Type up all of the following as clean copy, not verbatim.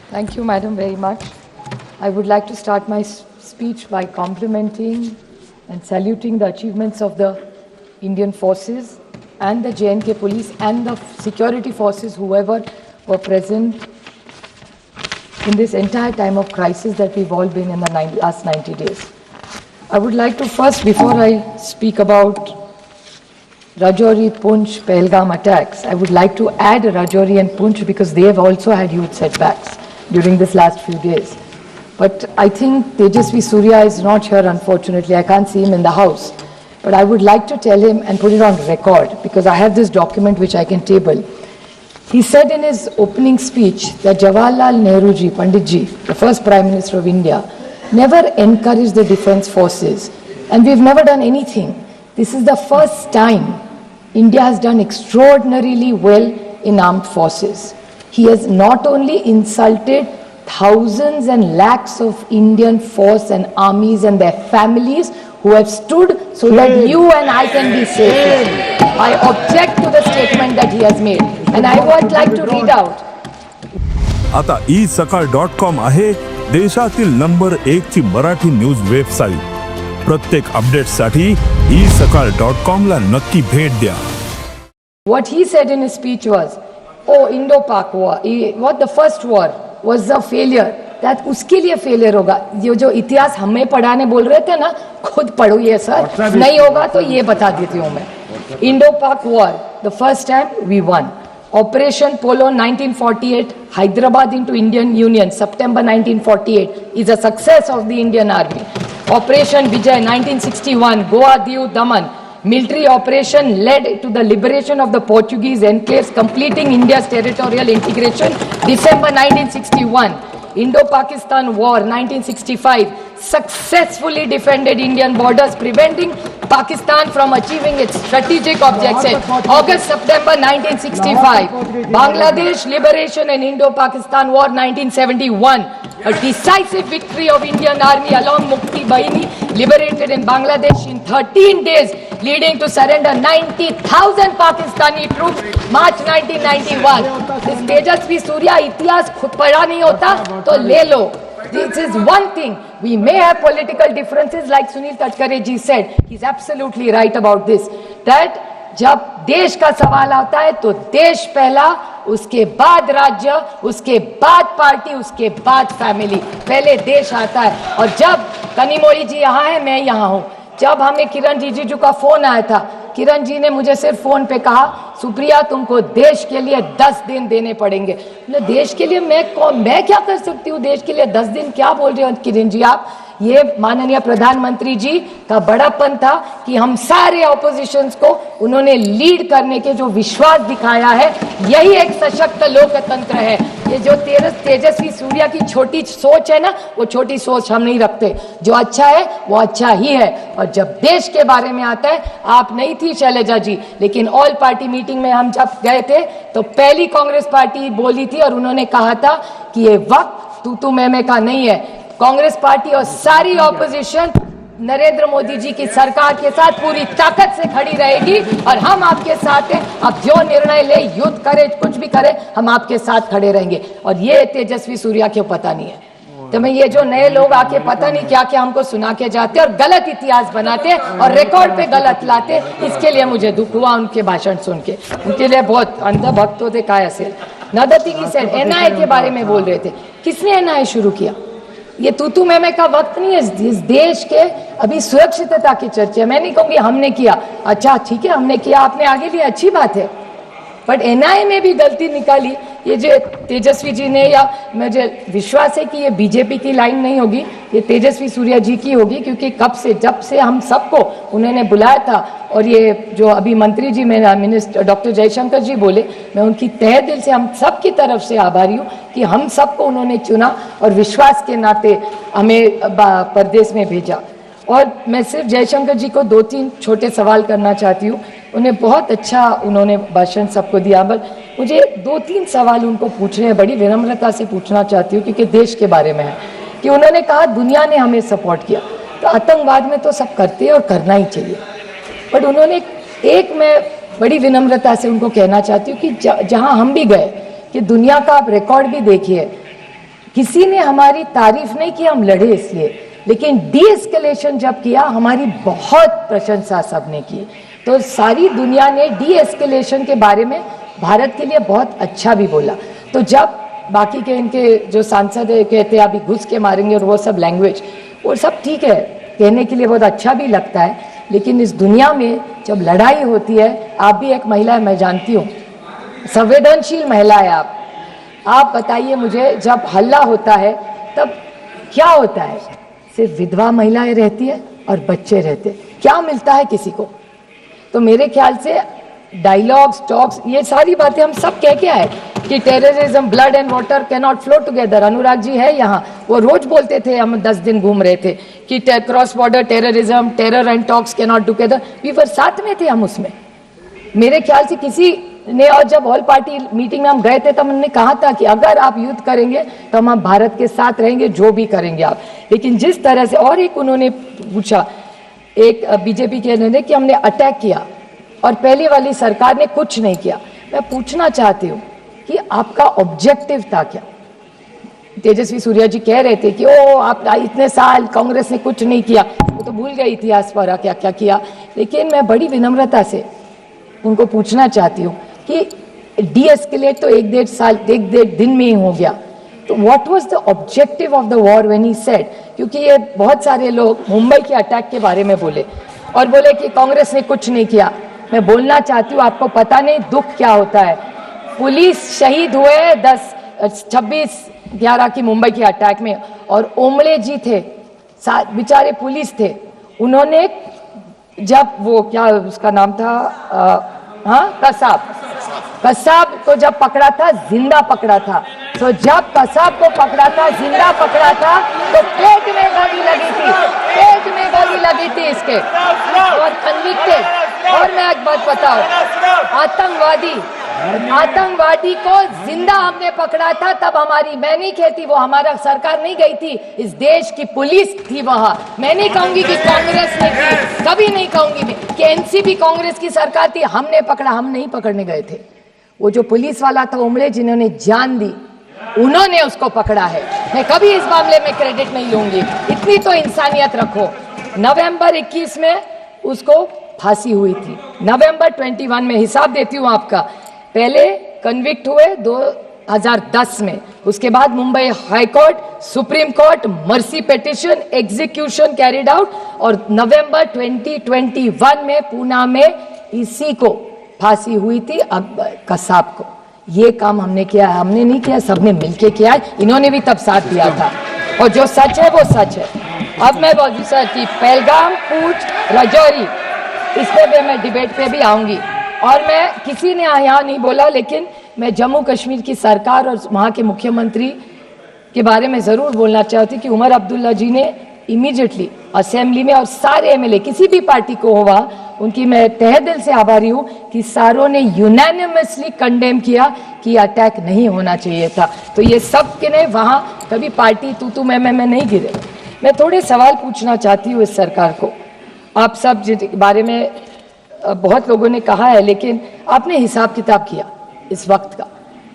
Thank you, Madam, very much. I would like to start my speech by complimenting and saluting the achievements of the Indian forces and the J&K police and the security forces, whoever were present in this entire time of crisis that we've all been in the last 90 days. I would like to first, before I speak about Rajouri, Poonch, Pahalgam attacks, I would like to add Rajouri and Poonch because they have also had huge setbacks during this last few days. But I think Tejasvi Surya is not here, unfortunately. I can't see him in the house. But I would like to tell him and put it on record because I have this document which I can table. He said in his opening speech that Jawaharlal Nehru ji, Pandit ji, the first Prime Minister of India, never encouraged the defense forces. And we've never done anything. This is the first time India has done extraordinarily well in armed forces. He has not only insulted thousands and lakhs of Indian force and armies and their families who have stood so that you and I can be safe. I object to the statement that he has made. And I would like to read out. आता isakal.com आहे देशातील number 1 ची Marathi news website. प्रत्येक अपडेटसाठी isakal.com ला नक्की भेट द्या. What he said in his speech was, oh, Indo-Pak war, what the first war was a failure. That उसके लिए फेलियर होगा. ये जो इतिहास हमें पढ़ाने बोल रहे थे ना, खुद पढ़ो ये सर. नहीं होगा तो ये बता देती हूँ मैं. Indo-Pak war, the first time we won. Operation Polo 1948, Hyderabad into Indian Union, September 1948, is a success of the Indian Army. Operation Vijay 1961, Goa, Diu, Daman, military operation led to the liberation of the Portuguese enclaves, completing India's territorial integration, December 1961. Indo-Pakistan War 1965 successfully defended Indian borders, preventing Pakistan from achieving its strategic objectives. August-September 1965, Bangladesh liberation and Indo-Pakistan War 1971, a decisive victory of Indian Army along Mukti Bahini, liberated in Bangladesh in 13 days, leading to surrender 90,000 Pakistani troops, March 1991. This Tejasvi Surya इतिहास खुद पढ़ा नहीं होता तो ले लो. This is one thing. We may have political differences, like Sunil Tadkare ji said. He's absolutely right about this. That जब देश का सवाल आता है तो देश पहला, उसके बाद राज्य, उसके बाद पार्टी, उसके बाद फैमिली. पहले देश आता है. और जब कनिमोई जी यहाँ है, मैं यहाँ हूँ. जब हमें किरण रिजिजू का फोन आया था, किरण जी ने मुझे सिर्फ फोन पे कहा, सुप्रिया तुमको देश के लिए 10 दिन देने पड़ेंगे. देश के लिए मैं क्या कर सकती हूँ? देश के लिए 10 दिन क्या बोल रहे हो किरण जी आप? ये माननीय प्रधानमंत्री जी का बड़ापन था कि हम सारे ऑपोजिशंस को उन्होंने लीड करने के जो विश्वास दिखाया है, यही एक सशक्त लोकतंत्र है. ये जो तेजस्वी सूर्या की छोटी सोच है ना, वो छोटी सोच हम नहीं रखते. जो अच्छा है वो अच्छा ही है. और जब देश के बारे में आता है, आप नहीं थी शैलजा जी, लेकिन ऑल पार्टी मीटिंग में हम जब गए थे तो पहली कांग्रेस पार्टी बोली थी और उन्होंने कहा था कि ये वक्त तू मैं का नहीं है. कांग्रेस पार्टी और सारी ऑपोजिशन नरेंद्र मोदी जी की सरकार के साथ पूरी ताकत से खड़ी रहेगी और हम आपके साथ हैं. आप जो निर्णय ले, युद्ध करे, कुछ भी करे, हम आपके साथ खड़े रहेंगे. और ये तेजस्वी सूर्या क्यों पता नहीं है. तो मैं ये जो नए लोग आके पता नहीं क्या क्या हमको सुना के जाते और गलत इतिहास बनाते और रिकॉर्ड पे गलत लाते, इसके लिए मुझे दुख हुआ उनके भाषण सुन के. उनके लिए बहुत अंधभक्त होते काय असेल. नदर थिंग ही सेड, एनआईए के बारे में बोल रहे थे. किसने एनआईए शुरू किया? ये तू मैं का वक्त नहीं है. इस देश के अभी सुरक्षितता की चर्चा. मैं नहीं कहूंगी हमने किया. अच्छा ठीक है, हमने किया, आपने आगे लिया, अच्छी बात है. बट एनआईए ने भी गलती निकाली. ये जो तेजस्वी जी ने, या मुझे विश्वास है कि ये बीजेपी की लाइन नहीं होगी, ये तेजस्वी सूर्या जी की होगी. क्योंकि जब से हम सबको उन्होंने बुलाया था, और ये जो अभी मंत्री जी मेरा मिनिस्टर डॉक्टर जयशंकर जी बोले, मैं उनकी तहे दिल से हम सब की तरफ से आभारी हूँ कि हम सबको उन्होंने चुना और विश्वास के नाते हमें प्रदेश में भेजा. और मैं सिर्फ जयशंकर जी को 2-3 छोटे सवाल करना चाहती हूँ. उन्हें बहुत अच्छा उन्होंने भाषण सबको दिया, बट मुझे 2-3 सवाल उनको पूछने हैं, बड़ी विनम्रता से पूछना चाहती हूँ क्योंकि देश के बारे में है. कि उन्होंने कहा दुनिया ने हमें सपोर्ट किया, तो आतंकवाद में तो सब करते हैं और करना ही चाहिए. बट उन्होंने मैं बड़ी विनम्रता से उनको कहना चाहती हूँ कि जहाँ हम भी गए, कि दुनिया का आप रिकॉर्ड भी देखिए, किसी ने हमारी तारीफ नहीं की, हम लड़े इसलिए, लेकिन डी एस्केलेशन जब किया हमारी बहुत प्रशंसा सबने की। तो सारी दुनिया ने डी एस्केलेशन के बारे में भारत के लिए बहुत अच्छा भी बोला। तो जब बाकी के इनके जो सांसद है कहते हैं अभी घुस के मारेंगे और वो सब लैंग्वेज, वो सब ठीक है, कहने के लिए बहुत अच्छा भी लगता है, लेकिन इस दुनिया में जब लड़ाई होती है, आप भी एक महिला है, मैं जानती हूँ, संवेदनशील महिला है आप बताइए मुझे, जब हल्ला होता है तब क्या होता है? सिर्फ विधवा महिलाएं रहती है और बच्चे रहते हैं, क्या मिलता है किसी को? तो मेरे ख्याल से डायलॉग्स, टॉक्स, ये सारी बातें हम सब कह के आए कि terrorism, blood and water can not flow together. Anurag ji है यहाँ, वो रोज बोलते थे, हम 10 दिन घूम रहे थे कि cross border terrorism, terror and talks can not together. We were साथ में थे हम उसमें। मेरे ख्याल से किसी ने, और जब ऑल पार्टी मीटिंग में हम गए थे तब हमने कहा था कि अगर आप युद्ध करेंगे तो हम भारत के साथ रहेंगे, जो भी करेंगे आप। लेकिन जिस तरह से, और एक उन्होंने पूछा, एक बीजेपी के ने कि हमने अटैक किया और पहली वाली सरकार ने कुछ नहीं किया। मैं पूछना चाहती हूँ कि आपका ऑब्जेक्टिव था क्या? तेजस्वी सूर्या जी कह रहे थे कि ओ आप इतने साल कांग्रेस ने कुछ नहीं किया, वो तो भूल गए इतिहास पर क्या क्या किया। लेकिन मैं बड़ी विनम्रता से उनको पूछना चाहती हूँ कि डी एस्केलेट तो 1-1.5 साल, 1-1.5 दिन में ही हो गया, तो what was the objective of the war when he said? क्योंकि ये बहुत सारे लोग मुंबई के अटैक के बारे में बोले और बोले कि कांग्रेस ने कुछ नहीं किया। मैं बोलना चाहती हूँ, आपको पता नहीं दुख क्या होता है। पुलिस शहीद हुए 26/11 की मुंबई के अटैक में, और ओमले जी थे, बेचारे पुलिस थे, उन्होंने जब वो क्या उसका नाम था, कसाब को जब पकड़ा था, जिंदा पकड़ा था। तो जब कसाब को पकड़ा था, जिंदा पकड़ा था, तो पेट में गोली लगी थी, पेट में गोली लगी थी इसके, और कन्विक्टेड। और मैं एक बात बताऊं, आतंकवादी को जिंदा हमने पकड़ा था, तब हमारी, मैं नहीं कहती वो हमारा सरकार नहीं गई थी, इस देश की पुलिस थी वहां। मैं नहीं कहूंगी कि कांग्रेस ने की, कभी नहीं कहूंगी मैं कि एनसीपी कांग्रेस की सरकार थी, हमने पकड़ा, हम नहीं पकड़ने गए थे। वो जो पुलिस वाला था उमड़े, जिन्होंने जान दी, उन्होंने उसको पकड़ा है। मैं कभी इस मामले में क्रेडिट नहीं लूंगी, इतनी तो इंसानियत रखो। नवंबर 21 में उसको फांसी हुई थी, नवंबर 21 में, हिसाब देती हूँ आपका। पहले कन्विक्ट हुए 2010 में, उसके बाद Mumbai high court, supreme court, mercy petition, execution carried out, और नवंबर 2021 में पूना में इसी को फांसी हुई थी, अकबर कसाब को। ये काम हमने किया है, हमने नहीं किया, सबने मिलके किया है, इन्होंने भी तब साथ दिया था, और जो सच है वो सच है। अब मैं बोलूँ सर कि पहलगाम, पूंछ, राजौरी, इस पे मैं डिबेट पे भी आऊंगी, और मैं किसी ने यहाँ नहीं बोला, लेकिन मैं जम्मू कश्मीर की सरकार और वहाँ के मुख्यमंत्री के बारे में जरूर बोलना चाहती कि उमर अब्दुल्ला जी ने इमीडिएटली असेंबली में, और सारे एमएलए किसी भी पार्टी को हुआ, उनकी मैं तहे दिल से आभारी हूँ कि सारों ने यूनानिमसली कंडेम किया कि अटैक नहीं होना चाहिए था। तो ये सब के ने वहाँ कभी पार्टी तू मैं नहीं गिरे। मैं थोड़े सवाल पूछना चाहती हूँ इस सरकार को। आप सब बारे में बहुत लोगों ने कहा है, लेकिन आपने हिसाब किताब किया इस वक्त का।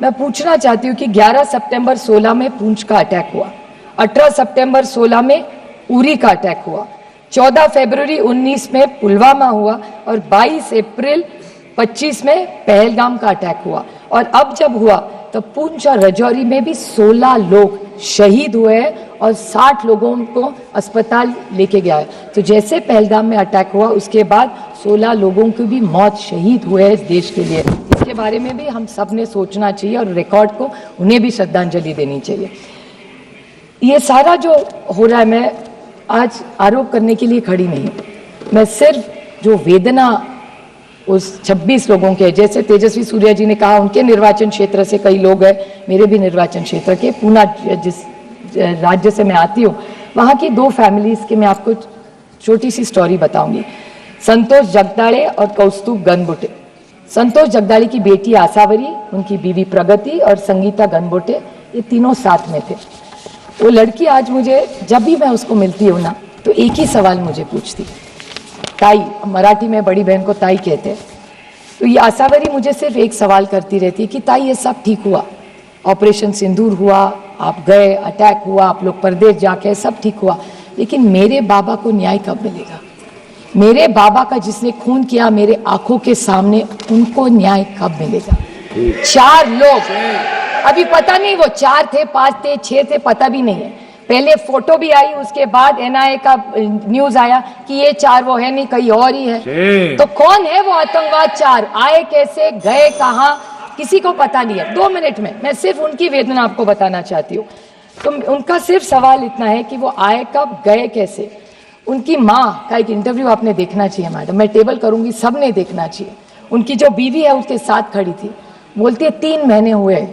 मैं पूछना चाहती हूँ कि 11 सितंबर 16 में पूंछ का अटैक हुआ, 18 सितंबर 16 में उरी का अटैक हुआ, 14 फरवरी 19 में पुलवामा हुआ, और 22 अप्रैल 25 में पहलगाम का अटैक हुआ। और अब जब हुआ तो पूंछ और राजौरी में भी 16 लोग शहीद हुए और 60 लोगों को अस्पताल लेके गया है। तो जैसे पहलगाम में अटैक हुआ, उसके बाद 16 लोगों की भी मौत, शहीद हुए इस देश के लिए। इसके बारे में भी हम सब ने सोचना चाहिए, और रिकॉर्ड को उन्हें भी श्रद्धांजलि देनी चाहिए। ये सारा जो हो रहा है, मैं आज आरोप करने के लिए खड़ी नहीं हूँ, मैं सिर्फ जो वेदना उस 26 लोगों के, जैसे तेजस्वी सूर्या जी ने कहा, उनके निर्वाचन क्षेत्र से कई लोग हैं, मेरे भी निर्वाचन क्षेत्र के, पूना जिस राज्य से मैं आती हूँ, वहाँ की 2 फैमिलीज की मैं आपको छोटी सी स्टोरी बताऊंगी। संतोष जगदाड़े और कौस्तुभ गनबोटे। संतोष जगदाड़े की बेटी आसावरी, उनकी बीवी प्रगति और संगीता गनबोटे, ये तीनों साथ में थे। वो लड़की आज मुझे, जब भी मैं उसको मिलती हूँ ना, तो एक ही सवाल मुझे पूछती, ताई, मराठी में बड़ी बहन को ताई कहते हैं। तो ये आसावरी मुझे सिर्फ एक सवाल करती रहती है कि ताई ये सब ठीक हुआ, ऑपरेशन सिंदूर हुआ, आप गए, अटैक हुआ, आप लोग परदेश जाके सब ठीक हुआ, लेकिन मेरे बाबा को न्याय कब मिलेगा? मेरे बाबा का जिसने खून किया मेरे आंखों के सामने, उनको न्याय कब मिलेगा? 4 लोग, अभी पता नहीं वो 4 थे, 5 थे, 6 थे, पता भी नहीं है। पहले फोटो भी आई, उसके बाद एनआईए का न्यूज आया कि ये 4 वो है नहीं, कहीं और ही है। तो कौन है वो आतंकवाद 4? आए कैसे, गए कहां, किसी को पता नहीं है। 2 मिनट में मैं सिर्फ उनकी वेदना आपको बताना चाहती हूँ। तो उनका सिर्फ सवाल इतना है कि वो आए कब, गए कैसे। उनकी माँ का एक इंटरव्यू आपने देखना चाहिए मैडम, मैं टेबल करूंगी, सबने देखना चाहिए। उनकी जो बीवी है उसके साथ खड़ी थी, बोलती है 3 महीने हुए,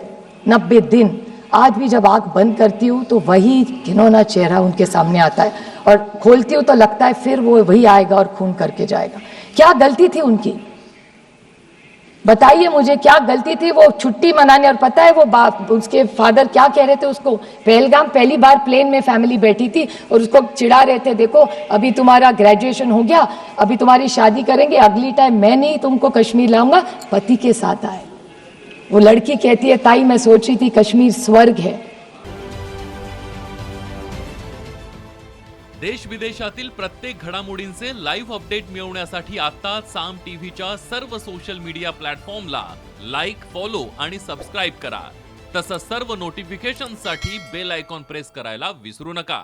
90 दिन, आज भी जब आंख बंद करती हूँ तो वही घिनौना चेहरा उनके सामने आता है, और खोलती हूँ तो लगता है फिर वो वही आएगा और खून करके जाएगा। क्या गलती थी उनकी? बताइए मुझे, क्या गलती थी? वो छुट्टी मनाने, और पता है वो बाप, उसके फादर क्या कह रहे थे उसको? पहलगाम पहली बार प्लेन में फैमिली बैठी थी और उसको चिढ़ा रहे थे, देखो अभी तुम्हारा ग्रेजुएशन हो गया, अभी तुम्हारी शादी करेंगे, अगली टाइम मैं नहीं तुमको कश्मीर लाऊंगा, पति के साथ आए। वो लड़की कहती है, ताई मैं सोच रही थी कश्मीर स्वर्ग है। देश विदेशातील प्रत्येक घडामोडींचे लाईव्ह अपडेट मिळवण्यासाठी आता साम टीव्हीच्या सर्व सोशल मीडिया प्लॅटफॉर्मला लाईक, फॉलो आणि सबस्क्राईब करा। तसंच सर्व नोटिफिकेशनसाठी बेल आयकॉन प्रेस करायला विसरू नका।